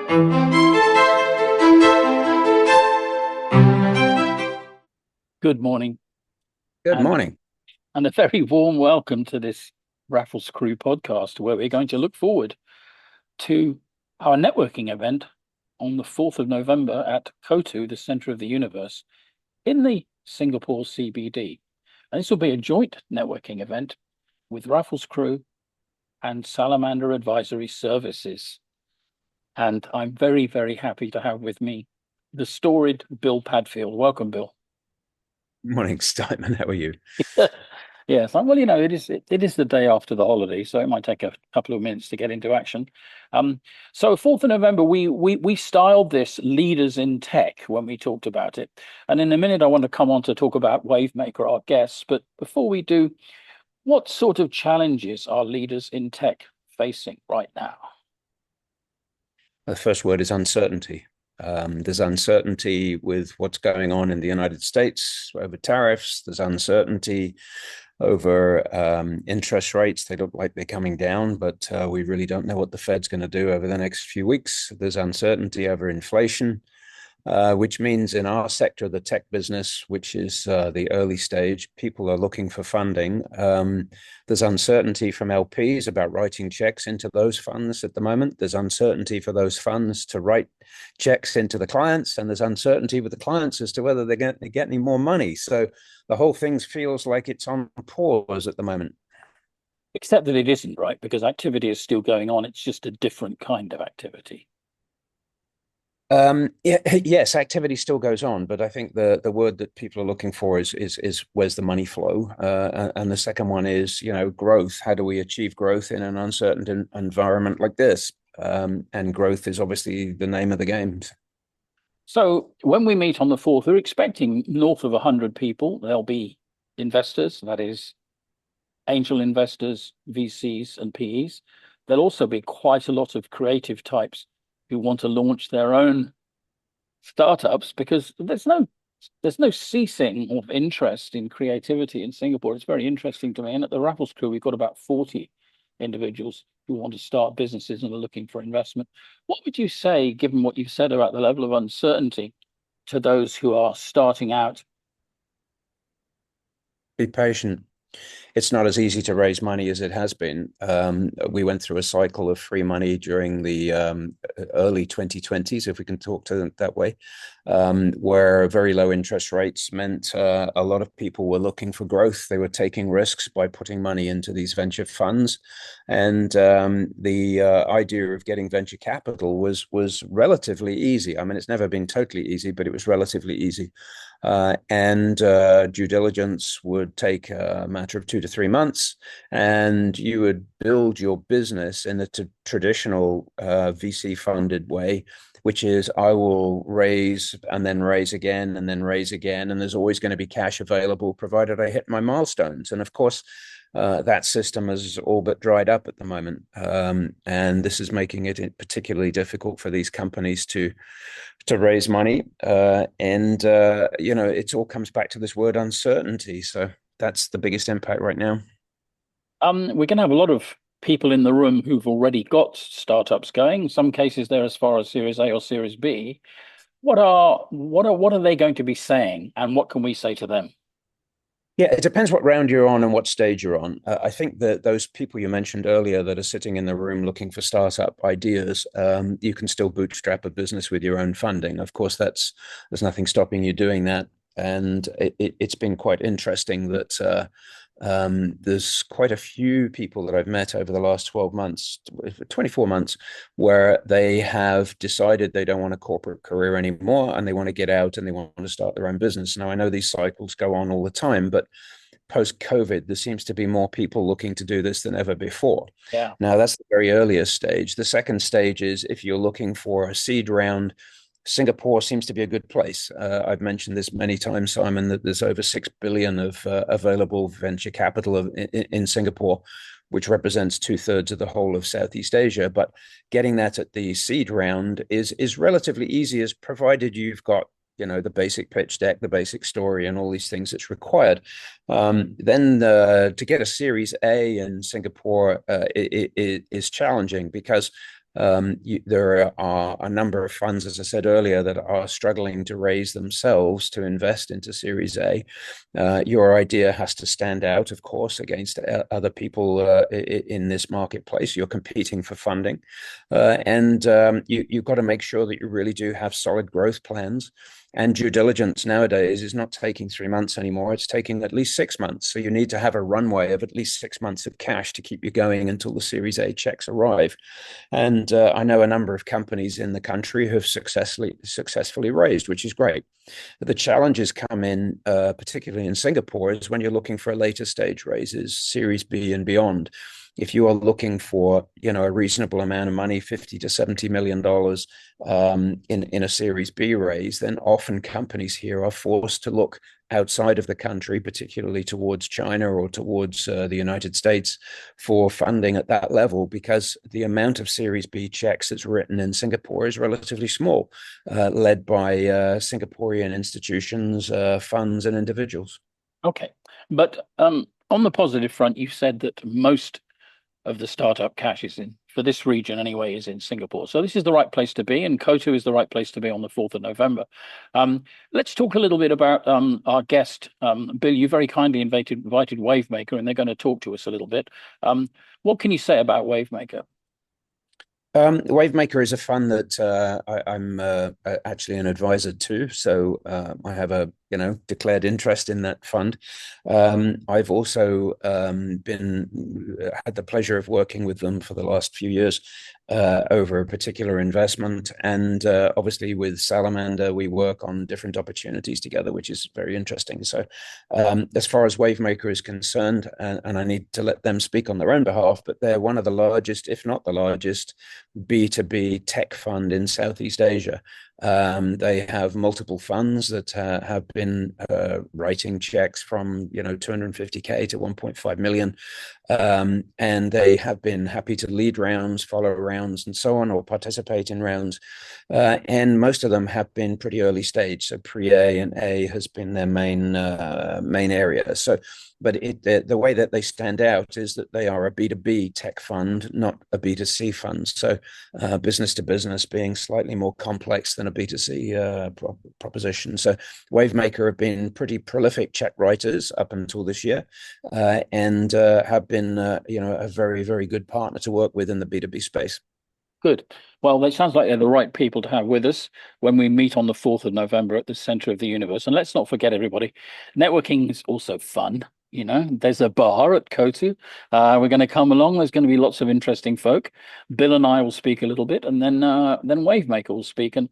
Good morning, Good and morning. a very warm welcome to this Raffles Crew podcast, where we're going to look forward to our networking event on the 4th of November at Kotu, the center of the universe, in the Singapore CBD. And this will be a joint networking event with Raffles Crew and Salamander Advisory Services. And I'm very, very happy to have with me the storied Bill Padfield. Welcome, Bill. Morning, Simon. How are you? Yes, well, it is the day after the holiday, so it might take a couple of minutes to get into action. So 4th of November, we styled this leaders in tech when we talked about it, and in a minute I want to come on to talk about Wavemaker, our guests. But before we do, what sort of challenges are leaders in tech facing right now? The first word is uncertainty. There's uncertainty with what's going on in the United States over tariffs. There's uncertainty over interest rates. They look like they're coming down, but we really don't know what the Fed's going to do over the next few weeks. There's uncertainty over inflation. Which means in our sector, the tech business, which is the early stage, people are looking for funding. There's uncertainty from LPs about writing checks into those funds at the moment. There's uncertainty for those funds to write checks into the clients, and there's uncertainty with the clients as to whether they get any more money. So the whole thing feels like it's on pause at the moment. Except that it isn't, right? Because activity is still going on. It's just a different kind of activity. Yeah, yes, activity still goes on, but I think the word that people are looking for is where's the money flow, and the second one is growth. How do we achieve growth in an uncertain environment like this? And growth is obviously the name of the game. So when we meet on the 4th, we're expecting north of 100 people. There'll be investors, that is, angel investors, VCs, and PEs. There'll also be quite a lot of creative types who want to launch their own startups, because there's no ceasing of interest in creativity in Singapore. It's very interesting to me. And at the Raffles Crew, we've got about 40 individuals who want to start businesses and are looking for investment. What would you say, given what you've said about the level of uncertainty, to those who are starting out? Be patient. It's not as easy to raise money as it has been. We went through a cycle of free money during the early 2020s, if we can talk to them that way, where very low interest rates meant a lot of people were looking for growth. They were taking risks by putting money into these venture funds. And the idea of getting venture capital was relatively easy. I mean, it's never been totally easy, but it was relatively easy. And due diligence would take a matter of 2 to 3 months, and you would build your business in the traditional VC funded way, which is I will raise and then raise again and then raise again, and there's always going to be cash available provided I hit my milestones. And of course, that system is all but dried up at the moment, and this is making it particularly difficult for these companies to raise money. And it all comes back to this word uncertainty. So that's the biggest impact right now. We're going to have a lot of people in the room who've already got startups going. In some cases, they're as far as Series A or Series B. What are they going to be saying, and what can we say to them? Yeah, it depends what round you're on and what stage you're on. I think that those people you mentioned earlier that are sitting in the room looking for startup ideas, you can still bootstrap a business with your own funding. Of course, there's nothing stopping you doing that. And it's been quite interesting that there's quite a few people that I've met over the last 12 months, 24 months, where they have decided they don't want a corporate career anymore and they want to get out and they want to start their own business. Now, I know these cycles go on all the time, but post-COVID, there seems to be more people looking to do this than ever before. Yeah. Now, that's the very earliest stage. The second stage is if you're looking for a seed round. Singapore seems to be a good place. I've mentioned this many times, Simon, that there's over 6 billion of available venture capital in Singapore, which represents 2/3 of the whole of Southeast Asia. But getting that at the seed round is relatively easy, as provided you've got the basic pitch deck, the basic story, and all these things that's required. Then to get a Series A in Singapore is challenging because There are a number of funds, as I said earlier, that are struggling to raise themselves to invest into Series A. Your idea has to stand out, of course, against other people in this marketplace. You're competing for funding, and you've got to make sure that you really do have solid growth plans. And due diligence nowadays is not taking 3 months anymore. It's taking at least 6 months. So you need to have a runway of at least 6 months of cash to keep you going until the Series A checks arrive. And I know a number of companies in the country who have successfully raised, which is great. But the challenges come in, particularly in Singapore, is when you're looking for later stage raises, Series B and beyond. If you are looking for, a reasonable amount of money, $50 to $70 million in a Series B raise, then often companies here are forced to look outside of the country, particularly towards China or towards the United States, for funding at that level, because the amount of Series B checks that's written in Singapore is relatively small, led by Singaporean institutions, funds, and individuals. Okay. But on the positive front, you said that most of the startup cash is in, for this region anyway, is in Singapore. So this is the right place to be, and Kotu is the right place to be on the 4th of November. Let's talk a little bit about our guest. Bill, you very kindly invited Wavemaker, and they're going to talk to us a little bit. What can you say about Wavemaker? Wavemaker is a fund that I'm actually an advisor to, so I have a declared interest in that fund. I've also had the pleasure of working with them for the last few years over a particular investment, and obviously with Salamander we work on different opportunities together, which is very interesting. So as far as Wavemaker is concerned, and I need to let them speak on their own behalf, but they're one of the largest, if not the largest, B2B tech fund in Southeast Asia. They have multiple funds that have been writing checks from 250K to 1.5 million, and they have been happy to lead rounds, follow rounds, and so on, or participate in rounds. And most of them have been pretty early stage, so pre-A and A has been their main area. So, but the way that they stand out is that they are a B2B tech fund, not a B2C fund. So business to business being slightly more complex than a B2C proposition. So Wavemaker have been pretty prolific check writers up until this year, and have been a very, very good partner to work with in the B2B space. Good. Well, it sounds like they're the right people to have with us when we meet on the 4th of November at the center of the universe. And let's not forget, everybody, networking is also fun. There's a bar at Kotu. We're going to come along. There's going to be lots of interesting folk. Bill and I will speak a little bit, and then Wavemaker will speak. And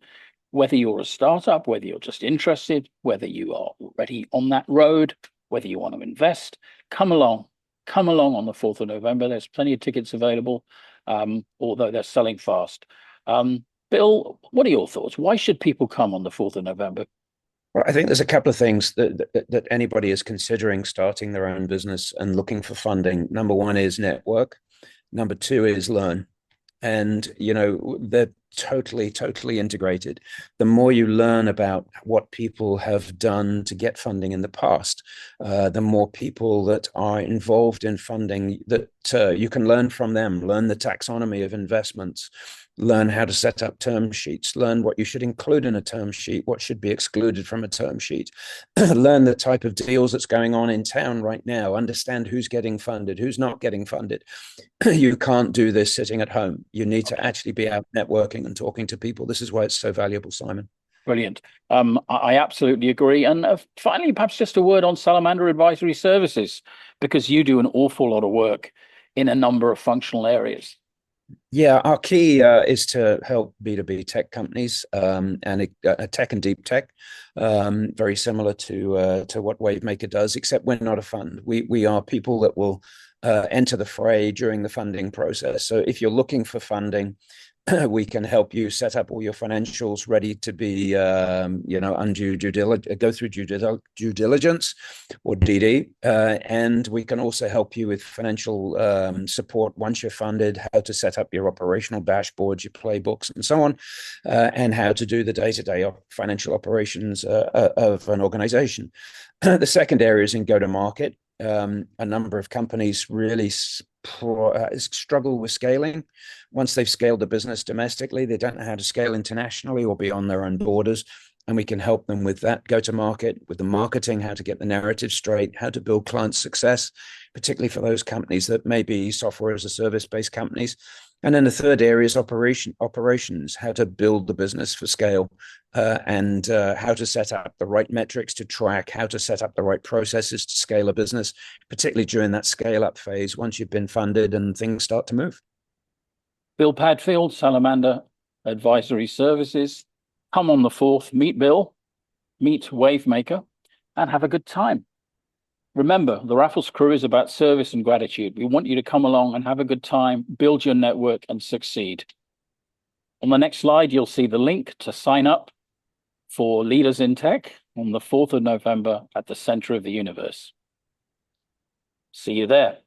whether you're a startup, whether you're just interested, whether you are already on that road, whether you want to invest, come along. Come along on the 4th of November. There's plenty of tickets available, although they're selling fast. Bill, what are your thoughts? Why should people come on the 4th of November? Well, I think there's a couple of things that anybody is considering starting their own business and looking for funding. Number one is network. Number two is learn. And, they're totally integrated. The more you learn about what people have done to get funding in the past, the more people that are involved in funding that you can learn from them, learn the taxonomy of investments, learn how to set up term sheets, learn what you should include in a term sheet, what should be excluded from a term sheet, learn the type of deals that's going on in town right now, understand who's getting funded, who's not getting funded. You can't do this sitting at home. You need to actually be out networking and talking to people. This is why it's so valuable, Simon. Brilliant. I absolutely agree. And finally, perhaps just a word on Salamander Advisory Services, because you do an awful lot of work in a number of functional areas. Yeah, our key is to help B2B tech companies, and tech and deep tech, very similar to what Wavemaker does, except we're not a fund. We are people that will enter the fray during the funding process. So if you're looking for funding, we can help you set up all your financials ready to be, undue due diligence, go through due diligence or DD. And we can also help you with financial support once you're funded, how to set up your operational dashboards, your playbooks, and so on, and how to do the day-to-day financial operations of an organization. The second area is in go-to-market. A number of companies really struggle with scaling. Once they've scaled the business domestically, they don't know how to scale internationally or beyond their own borders. And we can help them with that go to market, with the marketing, how to get the narrative straight, how to build client success, particularly for those companies that may be software as a service based companies. And then the third area is operations, how to build the business for scale, and how to set up the right metrics to track, how to set up the right processes to scale a business, particularly during that scale up phase, once you've been funded and things start to move. Bill Padfield, Salamander Advisory Services. Come on the 4th, meet Bill, meet Wavemaker, and have a good time. Remember, the Raffles crew is about service and gratitude. We want you to come along and have a good time, build your network, and succeed. On the next slide, you'll see the link to sign up for Leaders in Tech on the 4th of November at the center of the universe. See you there.